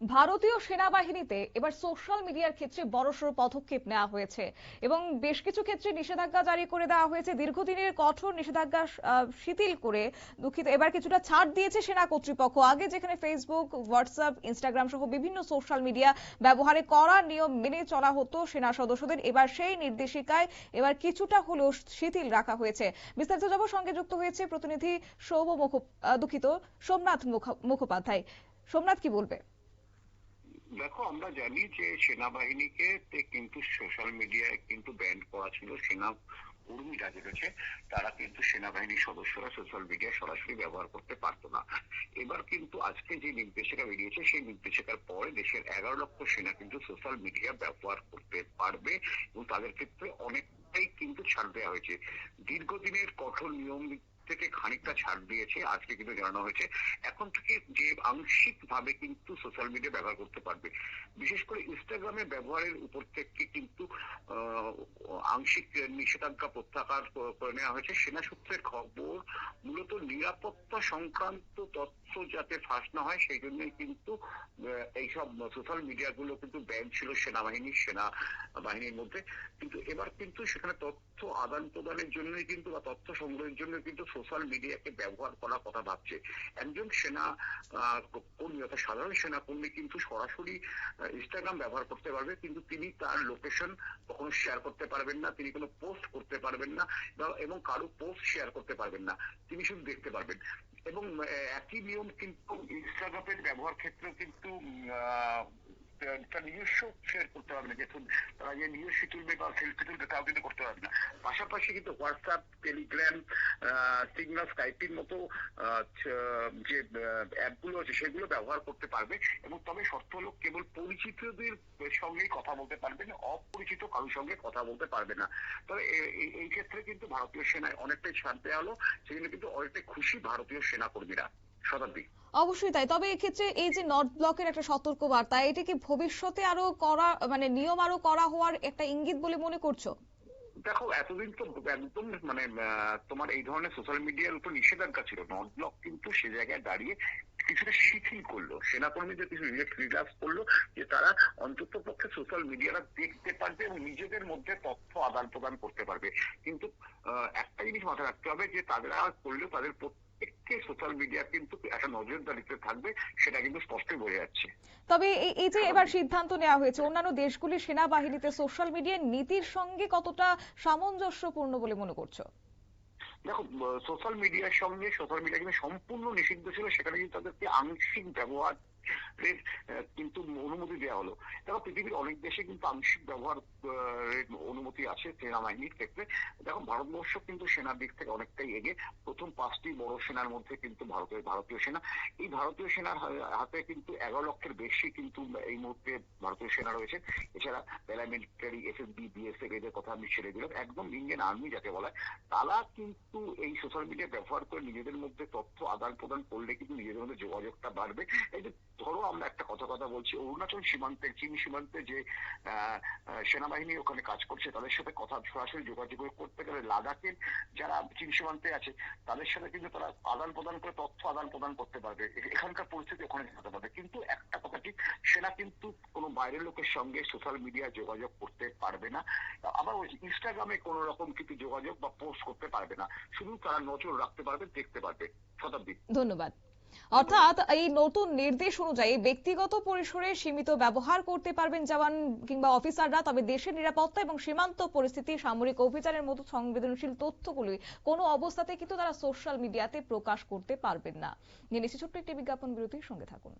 ভারতীয় সেনাবাহিনীতে এবার সোশ্যাল মিডিয়ার ক্ষেত্রে বড়সড় পদক্ষেপ নেওয়া হয়েছে এবং বেশ কিছু ক্ষেত্রে নিষেধাজ্ঞা জারি করে দেওয়া হয়েছে। দীর্ঘদিনের কঠোর নিষেধাজ্ঞা শিথিল করে দুঃখিত এবার কিছুটা ছাড় দিয়েছে সেনা কর্তৃপক্ষ। আগে যেখানে ফেসবুক, হোয়াটসঅ্যাপ, ইনস্টাগ্রাম সহ বিভিন্ন সোশ্যাল মিডিয়া ব্যবহারে কড়া নিয়ম মেনে চলা হতো সেনা সদস্যদের, এবার সেই নির্দেশিকায় এবার কিছুটা হলেও শিথিল রাখা হয়েছে। বিস্তারিত যাব, সঙ্গে যুক্ত হয়েছে প্রতিনিধি সোমনাথ মুখোপাধ্যায়। সোমনাথ, কি বলবে? দেখো, আমরা জানি যে সেনাবাহিনীকে কিন্তু সোশ্যাল মিডিয়ায় কিন্তু ব্যান করা ছিল। সেনা কর্মীরা যে রয়েছে তারা কিন্তু সেনাবাহিনীর সদস্যরা সোশ্যাল মিডিয়া সরাসরি ব্যবহার করতে পারতো না। এবার কিন্তু আজকে যে নির্দেশিকা বেরিয়েছে সেই নির্দেশিকার পরে দেশের 11 লক্ষ সেনা কিন্তু সোশ্যাল মিডিয়া ব্যবহার করতে পারবে এবং তাদের ক্ষেত্রে অনেকটাই কিন্তু ছাড় দেওয়া হয়েছে। দীর্ঘদিনের কঠোর নিয়ম থেকে খানিকটা ছাড় দিয়েছে আজকে কিন্তু জানানো হয়েছে। এখন থেকে যে আংশিক ভাবে কিন্তু সোশ্যাল মিডিয়া ব্যবহার করতে পারবে, বিশেষ করে ইনস্টাগ্রামে ব্যবহারের উপর থেকে কিন্তু আংশিক নিষেধাজ্ঞা প্রত্যাহার করে নেওয়া হয়েছে। সেনা সূত্রের খবর, মূলত নিরাপত্তা সংক্রান্ত তথ্য যাতে ফাঁস না হয় সেই জন্যই কিন্তু এইসব সোশ্যাল মিডিয়া গুলো কিন্তু ব্যান ছিল সেনাবাহিনীর মধ্যে। কিন্তু এবার কিন্তু সেখানে তথ্য আদান প্রদানের জন্যই কিন্তু বা তথ্য সংগ্রহের জন্য কিন্তু সোশ্যাল মিডিয়াকে ব্যবহার করার কথা ভাবছে। একজন সেনা কর্মী অর্থাৎ সাধারণ সেনা কর্মী কিন্তু সরাসরি ইনস্টাগ্রাম ব্যবহার করতে পারবে, কিন্তু তিনি তার লোকেশন কখনো শেয়ার করতে পারবেন না, তিনি কোনো পোস্ট করতে পারবেন না এবং কারো পোস্ট শেয়ার করতে পারবেন না, তিনি শুধু দেখতে পারবেন। এবং একই নিয়ম কিন্তু ইনস্টাগ্রামের ব্যবহার ক্ষেত্রেও কিন্তু তার নিজস্ব শেয়ার করতে পারবে না, যেহেতু তারা যে নিজস্ব তুলবে বা সেলফি তুলবে তাও কিন্তু করতে পারবে না। পাশাপাশি কিন্তু হোয়াটসঅ্যাপ, টেলিগ্রাম, সিগনাল, স্কাইপের মতো যে অ্যাপগুলো আছে সেগুলো ব্যবহার করতে পারবে এবং তবে শর্ত হলো কেবল পরিচিতদের সঙ্গেই কথা বলতে পারবেন, অপরিচিত কারোর সঙ্গে কথা বলতে পারবে না। তবে এই ক্ষেত্রে কিন্তু ভারতীয় সেনায় অনেকটাই ছাড় দেওয়া হলো, সেজন্য কিন্তু অনেকটাই খুশি ভারতীয় সেনা কর্মীরা। শতাব্দী। অবশ্যই তাই। তবে এক্ষেত্রে এই যে নর্থ ব্লকের একটা সতর্ক বার্তা, এটা কি ভবিষ্যতে আরো করা, মানে নিয়ম আরো করা হওয়ার একটা ইঙ্গিত বলে মনে করছো? দেখো, এতদিন তো একদম তোমার এই ধরনের সোশ্যাল মিডিয়ার উপর নিষেধাজ্ঞা ছিল। নর্থ ব্লক কিন্তু সে জায়গায় দাঁড়িয়ে কিছুটা শিথিল করলো, সেনাকর্মীদের কিছু রিল্যাক্স করলো, যে তারা অন্তত পক্ষে সোশ্যাল মিডিয়াটা দেখতে পারবে এবং নিজেদের মধ্যে তথ্য আদান প্রদান করতে পারবে। কিন্তু একটা জিনিস মাথায় রাখতে হবে যে তারা করলেও তাদের প্রত্যেককে সোশ্যাল মিডিয়া কিন্তু একটা নজরদারিতে থাকবে, সেটা কিন্তু স্পষ্টই বোঝা যাচ্ছে। তবে এই যে এবার সিদ্ধান্ত নেওয়া হয়েছে, অন্যান্য দেশগুলির সেনাবাহিনীতে সোশ্যাল মিডিয়ার নীতির সঙ্গে কতটা সামঞ্জস্যপূর্ণ বলে মনে করছো? দেখো, সোশ্যাল মিডিয়া কিন্তু সম্পূর্ণ নিষিদ্ধ ছিল, সেখানে কিন্তু তাদেরকে আংশিক ব্যবহার কিন্তু অনুমতি দেওয়া হলো। দেখো, পৃথিবীর অনেক দেশে কিন্তু আংশিক ব্যবহার অনুমতি আছে সেনাবাহিনীর ক্ষেত্রে। দেখো, ভারতবর্ষ কিন্তু সেনার দিক থেকে অনেকটাই এগিয়ে। প্রথম 5টি বড় সেনার মধ্যে কিন্তু ভারতীয় সেনা। এই ভারতীয় সেনার হাতে কিন্তু 11 লক্ষের বেশি কিন্তু এই মুহূর্তে ভারতীয় সেনা রয়েছে। এছাড়া প্যারামিলিটারি, এসএসবি, বিএসএফ এদের কথা আমি ছেড়ে দিলাম, একদম ইন্ডিয়ান আর্মি যাকে বলা হয়, তারা কিন্তু এই সোশ্যাল মিডিয়া ব্যবহার করে নিজেদের মধ্যে তথ্য আদান প্রদান করলে কিন্তু নিজেদের মধ্যে যোগাযোগটা বাড়বে। এই যে ধরো আমরা একটা কথা বলছি, অরুণাচল সীমান্তে, চীন সীমান্তে যে সেনাবাহিনী ওখানে কাজ করছে তাদের সাথে কথা সরাসরি যোগাযোগ করতে গেলে লাদাখের যারা চীন সীমান্তে আছে তাদের সাথে কিন্তু তারা আদান প্রদান করে তথ্য আদান প্রদান করতে পারবে, এখানকার পরিস্থিতি ওখানে জানাতে পারবে। কিন্তু একটা কথা ঠিক, সেনা কিন্তু কোনো বাইরের লোকের সঙ্গে সোশ্যাল মিডিয়া যোগাযোগ করতে পারবে না। আবার ওই ইনস্টাগ্রামে কোনো রকম কিছু যোগাযোগ বা পোস্ট করতে পারবে না, শুধু তারা নজর রাখতে পারবে, দেখতে পারবে। শতাব্দী। ধন্যবাদ। অর্থাৎ এই নতুন নির্দেশ অনুযায়ী ব্যক্তিগত পরিসরে সীমিত ব্যবহার করতে পারবেন জওয়ান কিংবা অফিসাররা, তবে দেশের নিরাপত্তা এবং সীমান্ত পরিস্থিতি, সামরিক অভিযানের মতো সংবেদনশীল তথ্যগুলি কোনো অবস্থাতে কিন্তু তারা সোশ্যাল মিডিয়াতে প্রকাশ করতে পারবেন না। নিয়ে নিচ্ছি ছোট্ট একটি বিজ্ঞাপন বিরতির, সঙ্গে থাকুন।